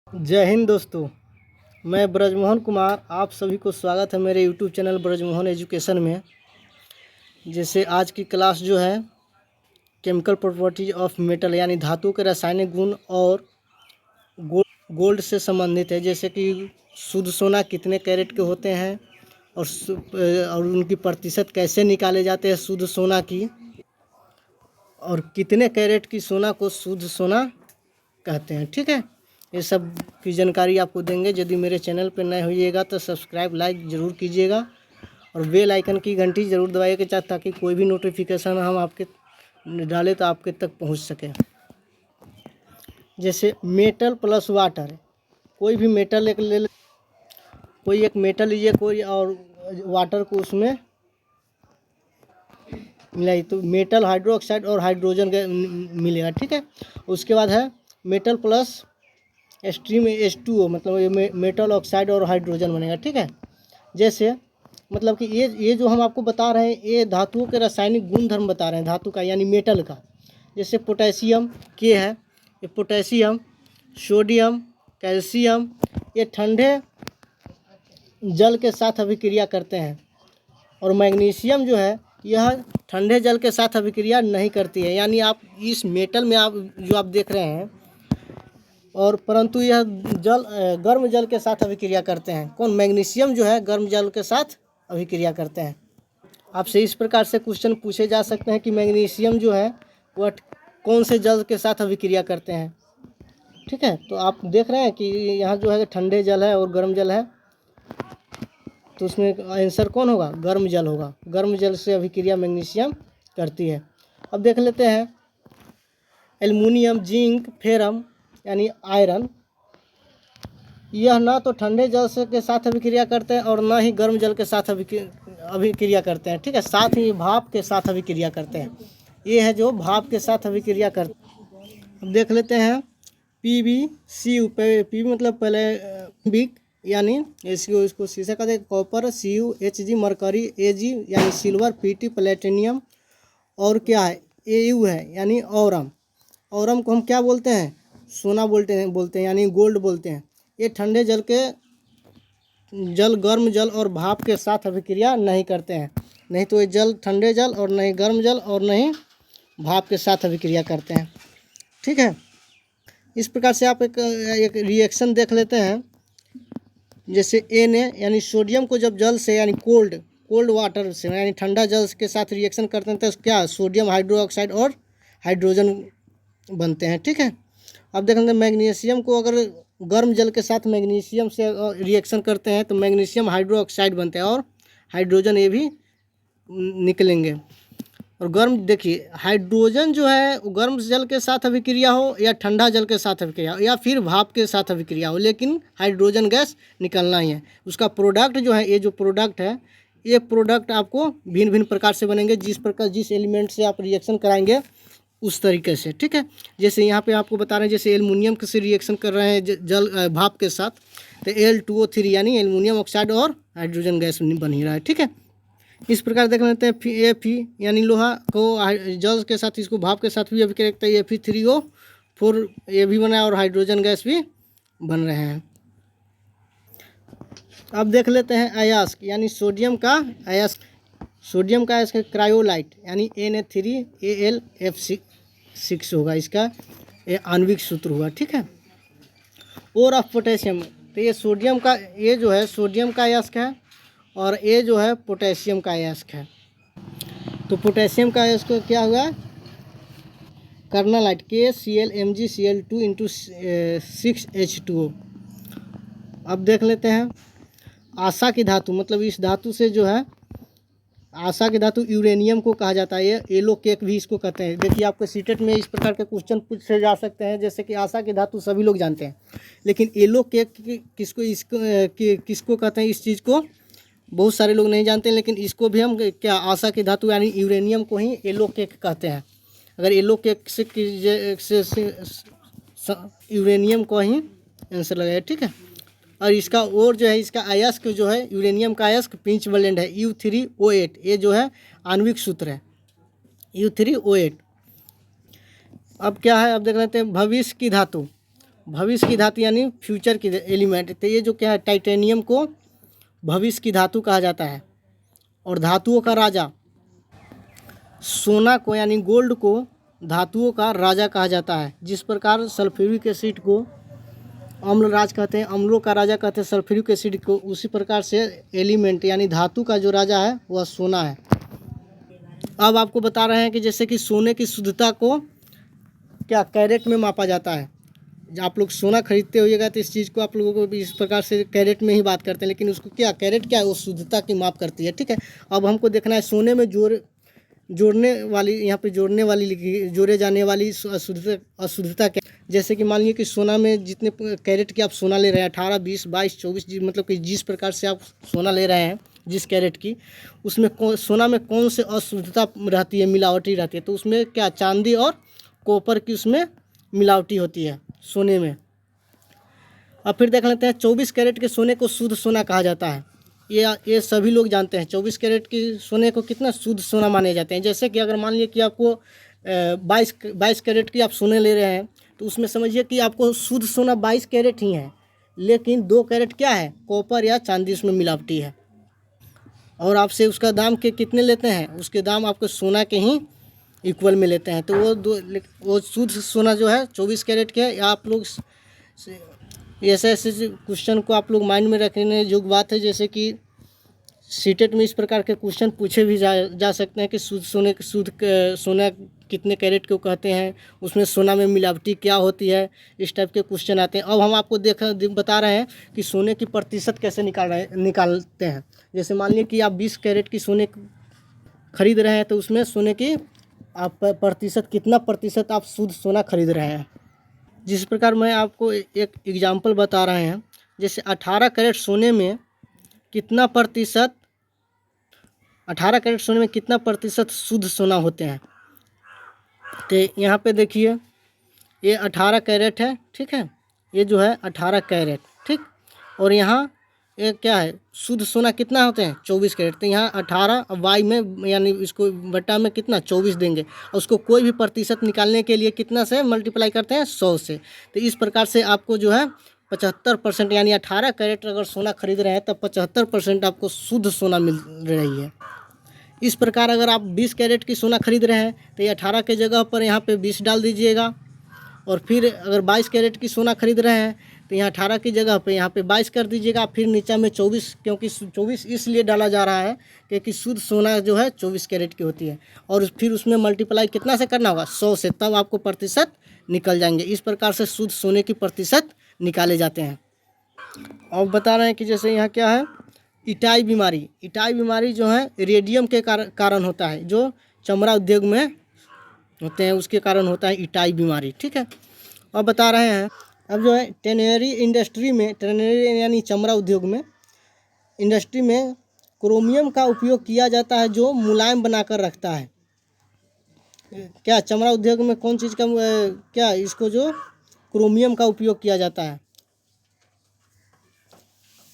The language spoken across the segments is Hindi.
जय हिंद दोस्तों। मैं ब्रजमोहन कुमार, आप सभी को स्वागत है मेरे यूट्यूब चैनल ब्रजमोहन एजुकेशन में। जैसे आज की क्लास जो है केमिकल प्रॉपर्टीज ऑफ मेटल यानी धातु के रासायनिक गुण और गोल्ड से संबंधित है। जैसे कि शुद्ध सोना कितने कैरेट के होते हैं और उनकी प्रतिशत कैसे निकाले जाते हैं शुद्ध सोना की, और कितने कैरेट की सोना को शुद्ध सोना कहते हैं। ठीक है, ये सब की जानकारी आपको देंगे। यदि मेरे चैनल पर नए होइएगा तो सब्सक्राइब लाइक ज़रूर कीजिएगा और बेल आइकन की घंटी ज़रूर दबाइएगा ताकि कोई भी नोटिफिकेशन हम आपके डालें तो आपके तक पहुंच सके। जैसे मेटल प्लस वाटर, कोई भी मेटल कोई एक मेटल लीजिए कोई और वाटर को उसमें मिलाई तो मेटल हाइड्रोक्साइड और हाइड्रोजन मिलेगा। ठीक है, उसके बाद है मेटल प्लस स्ट्रीम H2O, मतलब ये मेटल ऑक्साइड और हाइड्रोजन बनेगा। ठीक है, जैसे मतलब कि ये जो हम आपको बता रहे हैं ये धातुओं के रासायनिक गुण धर्म बता रहे हैं धातु का यानी मेटल का। जैसे पोटेशियम के है, ये पोटेशियम, सोडियम, कैल्शियम, ये ठंडे जल के साथ अभिक्रिया करते हैं। और मैग्नीशियम जो है यह ठंडे जल के साथ अभिक्रिया नहीं करती है। यानी आप इस मेटल में आप जो आप देख रहे हैं और परंतु यह गर्म जल के साथ अभिक्रिया करते हैं। कौन? मैग्नीशियम जो है गर्म जल के साथ अभिक्रिया करते हैं। आपसे इस प्रकार से क्वेश्चन पूछे जा सकते हैं कि मैग्नीशियम जो है वह कौन से जल के साथ अभिक्रिया करते हैं। ठीक है, तो आप देख रहे हैं कि यहाँ जो है ठंडे जल है और गर्म जल है, तो उसमें आंसर कौन होगा? गर्म जल होगा। गर्म जल से अभिक्रिया मैग्नीशियम करती है। अब देख लेते हैं एल्युमिनियम, जिंक, फेरम यानी आयरन, यह ना तो ठंडे जल से के साथ अभिक्रिया करते हैं और ना ही गर्म जल के साथ अभिक्रिया करते हैं। ठीक है, साथ ही भाप के साथ अभिक्रिया करते हैं। ये है जो भाप के साथ अभिक्रिया करते हैं। अब देख लेते हैं PbCu, पी मतलब पहले बिक यानी इसको शीशे का देख, copper, Cu, Hg, mercury, Ag यानी सिल्वर, Pt प्लेटिनियम, और क्या है Au है यानी औरम। औरम को हम क्या बोलते हैं? सोना बोलते हैं यानी गोल्ड बोलते हैं। ये ठंडे जल गर्म जल और भाप के साथ अभिक्रिया नहीं करते हैं। नहीं तो ये जल ठंडे जल और नहीं गर्म जल और नहीं भाप के साथ अभिक्रिया करते हैं। ठीक है, इस प्रकार से आप एक रिएक्शन देख लेते हैं। जैसे Na यानी सोडियम को जब जल से यानी कोल्ड वाटर से यानी ठंडा जल के साथ रिएक्शन करते हैं तो क्या सोडियम हाइड्रोक्साइड और हाइड्रोजन बनते हैं। ठीक है, अब देख लेते हैं मैग्नीशियम को अगर गर्म जल के साथ मैग्नीशियम से रिएक्शन करते हैं तो मैग्नीशियम हाइड्रोक्साइड बनते हैं और हाइड्रोजन ये भी निकलेंगे। और गर्म देखिए हाइड्रोजन जो है वो गर्म जल के साथ अभिक्रिया हो या ठंडा जल के साथ अभिक्रिया हो या फिर भाप के साथ अभिक्रिया हो, लेकिन हाइड्रोजन गैस निकलना ही है। उसका प्रोडक्ट जो है, ये जो प्रोडक्ट है ये प्रोडक्ट आपको भिन्न भिन्न प्रकार से बनेंगे, जिस एलिमेंट से आप रिएक्शन कराएंगे उस तरीके से। ठीक है, जैसे यहाँ पे आपको बता रहे हैं जैसे एल्युमिनियम से रिएक्शन कर रहे हैं जल भाप के साथ तो Al2O3 यानी एल्युमिनियम ऑक्साइड और हाइड्रोजन गैस बन ही रहा है। ठीक है, इस प्रकार देख लेते हैं Fe यानी लोहा को जल के साथ इसको भाप के साथ भी अभिक्रिया करता है, Fe3O4 ये भी बना है और हाइड्रोजन गैस भी बन रहे हैं। अब देख लेते हैं अयस्क यानी सोडियम का अयस्क। सोडियम का इसका क्रायोलाइट यानी Na3AlF6 होगा, इसका ये आणविक सूत्र हुआ। ठीक है, और ऑफ पोटेशियम, तो ये सोडियम का ये जो है सोडियम का अयस्क है और ये जो है पोटेशियम का अयस्क है। तो पोटेशियम का अयस्क क्या हुआ? कर्नालाइट KClMgCl2 × 6H2O। अब देख लेते हैं आशा की धातु, मतलब इस धातु से जो है आशा की धातु यूरेनियम को कहा जाता है। ये येलो केक भी इसको कहते हैं। देखिए आपके सीटेट में इस प्रकार के क्वेश्चन पूछे जा सकते हैं। जैसे कि आशा की धातु सभी लोग जानते हैं, लेकिन येलो केक किसको कहते हैं? इस चीज़ को बहुत सारे लोग नहीं जानते हैं, लेकिन इसको भी हम क्या आशा की धातु यानी यूरेनियम को ही येलो केक कहते हैं। अगर येलो केक से यूरेनियम को ही आंसर लगाए। ठीक है, और इसका और जो है इसका अयस्क जो है यूरेनियम का अयस्क पिंच वैलेंट है U3O8, ये जो है आणविक सूत्र है U3O8। अब क्या है, अब देख लेते हैं भविष्य की धातु। भविष्य की धातु यानी फ्यूचर की एलिमेंट। तो ये जो क्या है, टाइटेनियम को भविष्य की धातु कहा जाता है। और धातुओं का राजा, सोना को यानी गोल्ड को धातुओं का राजा कहा जाता है। जिस प्रकार सल्फ्यूरिक एसिड को अम्ल राज कहते हैं, अम्लों का राजा कहते हैं सल्फ्यूरिक एसिड को, उसी प्रकार से एलिमेंट यानी धातु का जो राजा है वह सोना है। अब आपको बता रहे हैं कि जैसे कि सोने की शुद्धता को क्या कैरेट में मापा जाता है। आप लोग सोना खरीदते होइएगा तो इस चीज़ को आप लोगों को भी इस प्रकार से कैरेट में ही बात करते हैं, लेकिन उसको क्या कैरेट क्या है, वो शुद्धता की माप करती है। ठीक है, अब हमको देखना है सोने में जोड़ने वाली, यहाँ पे जोड़ने वाली जोड़े जाने वाली अशुद्धता क्या। जैसे कि मान लीजिए कि सोना में जितने कैरेट की आप सोना ले रहे हैं, 18, 20, 22, 24, मतलब कि जिस प्रकार से आप सोना ले रहे हैं जिस कैरेट की, उसमें सोना में कौन से अशुद्धता रहती है, मिलावटी रहती है। तो उसमें क्या चांदी और कॉपर की उसमें मिलावटी होती है सोने में। अब फिर देख लेते हैं 24 कैरेट के सोने को शुद्ध सोना कहा जाता है। ये सभी लोग जानते हैं 24 कैरेट की सोने को कितना शुद्ध सोना माने जाते हैं। जैसे कि अगर मान लीजिए कि आपको 22 कैरेट की आप सोने ले रहे हैं, तो उसमें समझिए कि आपको शुद्ध सोना 22 कैरेट ही है, लेकिन 2 कैरेट क्या है, कॉपर या चांदी उसमें मिलावटी है। और आपसे उसका दाम के कितने लेते हैं, उसके दाम आपको सोना के ही इक्वल में लेते हैं। तो वो शुद्ध सोना जो है 24 कैरेट के है। आप लोग ऐसे क्वेश्चन को आप लोग माइंड में रखने योग्य बात है। जैसे कि सीटेट में इस प्रकार के क्वेश्चन पूछे भी जा सकते हैं कि शुद्ध सोना कितने कैरेट को कहते हैं, उसमें सोना में मिलावटी क्या होती है, इस टाइप के क्वेश्चन आते हैं। अब हम आपको बता रहे हैं कि सोने की प्रतिशत कैसे निकालते हैं। जैसे मान लीजिए कि आप 20 कैरेट की सोने खरीद रहे हैं, तो उसमें सोने की आप प्रतिशत, कितना प्रतिशत आप शुद्ध सोना खरीद रहे हैं। जिस प्रकार मैं आपको एक एग्जांपल बता रहे हैं, जैसे 18 कैरेट सोने में कितना प्रतिशत, 18 कैरेट सोने में कितना प्रतिशत शुद्ध सोना होते हैं। तो यहाँ पे देखिए ये 18 कैरेट है, ठीक है, ये जो है 18 कैरेट, ठीक। और यहाँ ये क्या है, शुद्ध सोना कितना होते हैं 24 कैरेट। तो यहाँ 18 वाई में यानी इसको बट्टा में कितना 24 देंगे, और उसको कोई भी प्रतिशत निकालने के लिए कितना से मल्टीप्लाई करते हैं, 100 से। तो इस प्रकार से आपको जो है 75% यानी 18 कैरेट अगर सोना खरीद रहे हैं तब 75% आपको शुद्ध सोना मिल रही है। इस प्रकार अगर आप 20 कैरेट की सोना खरीद रहे हैं तो ये 18 के जगह पर यहाँ पे 20 डाल दीजिएगा। और फिर अगर 22 कैरेट की सोना खरीद रहे हैं तो यहाँ 18 की जगह पे यहाँ पे 22 कर दीजिएगा, फिर नीचे में 24, क्योंकि 24 इसलिए डाला जा रहा है क्योंकि शुद्ध सोना जो है 24 कैरेट की होती है। और फिर उसमें मल्टीप्लाई कितना से करना होगा, 100 से, तब आपको प्रतिशत निकल जाएंगे। इस प्रकार से शुद्ध सोने की प्रतिशत निकाले जाते हैं। और बता रहे हैं कि जैसे यहाँ क्या है, इटाई बीमारी जो है रेडियम के कारण होता है, जो चमड़ा उद्योग में होते हैं उसके कारण होता है इटाई बीमारी, ठीक है। और बता रहे हैं अब जो है टेनरी इंडस्ट्री में, टेनरी यानी चमड़ा उद्योग में, इंडस्ट्री में क्रोमियम का उपयोग किया जाता है जो मुलायम बनाकर रखता है। क्या चमड़ा उद्योग में कौन चीज़ का क्या इसको जो क्रोमियम का उपयोग किया जाता है।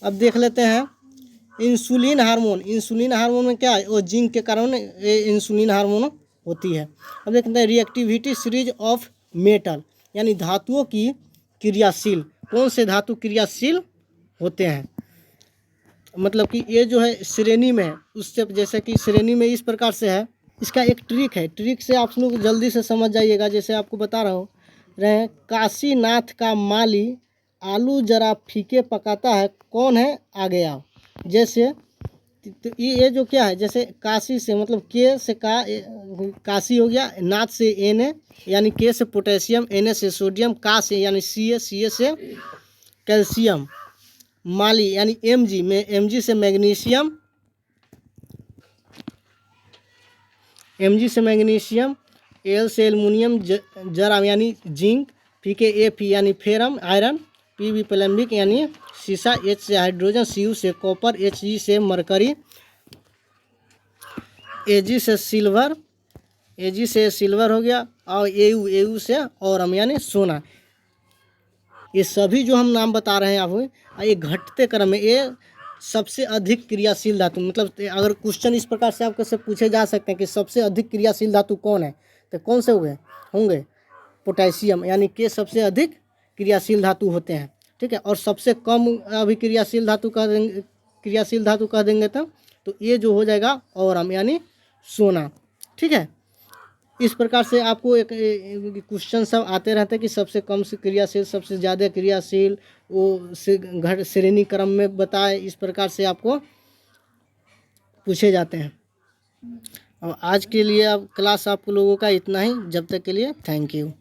अब देख लेते हैं इंसुलिन हार्मोन में क्या है, वो जिंक के कारण इंसुलिन हार्मोन होती है। अब देखते हैं रिएक्टिविटी सीरीज ऑफ मेटल यानी धातुओं की क्रियाशील, कौन से धातु क्रियाशील होते हैं। मतलब कि ये जो है श्रेणी में है उससे, जैसे कि श्रेणी में इस प्रकार से है। इसका एक ट्रिक है, ट्रिक से आप लोग जल्दी से समझ जाइएगा। जैसे आपको बता रहा हूँ, काशीनाथ का माली आलू जरा फीके पकाता है, कौन है आगे आओ। जैसे तो ये जो क्या है, जैसे काशी से मतलब के से काशी हो गया, नाथ से एन यानी के से पोटेशियम, एन से सोडियम, का से यानी सी से कैल्शियम, माली यानी एम जी से मैग्नीशियम, एल से एल्युमिनियम, जरा यानी जिंक, फीके एफ यानी फेरम आयरन, पी प्लम्बिक यानी सीसा, एच से हाइड्रोजन, सी यू से कॉपर, एच जी से मरकरी, ए जी से सिल्वर हो गया, और ए यू से औरम यानी सोना। ये सभी जो हम नाम बता रहे हैं आपको, ये घटते क्रम में ये सबसे अधिक क्रियाशील धातु, मतलब अगर क्वेश्चन इस प्रकार से आपको से पूछे जा सकते हैं कि सबसे अधिक क्रियाशील धातु कौन है, तो कौन से होंगे पोटेशियम यानी के सबसे अधिक क्रियाशील धातु होते हैं, ठीक है। और सबसे कम अभिक्रियाशील धातु कह देंगे, क्रियाशील धातु कह देंगे तो ये जो हो जाएगा औरम यानी सोना, ठीक है। इस प्रकार से आपको एक क्वेश्चन सब आते रहते हैं कि सबसे कम से क्रियाशील, सबसे ज़्यादा क्रियाशील, वो घट श्रेणी क्रम में बताए, इस प्रकार से आपको पूछे जाते हैं। और आज के लिए अब क्लास आप लोगों का इतना ही, जब तक के लिए थैंक यू।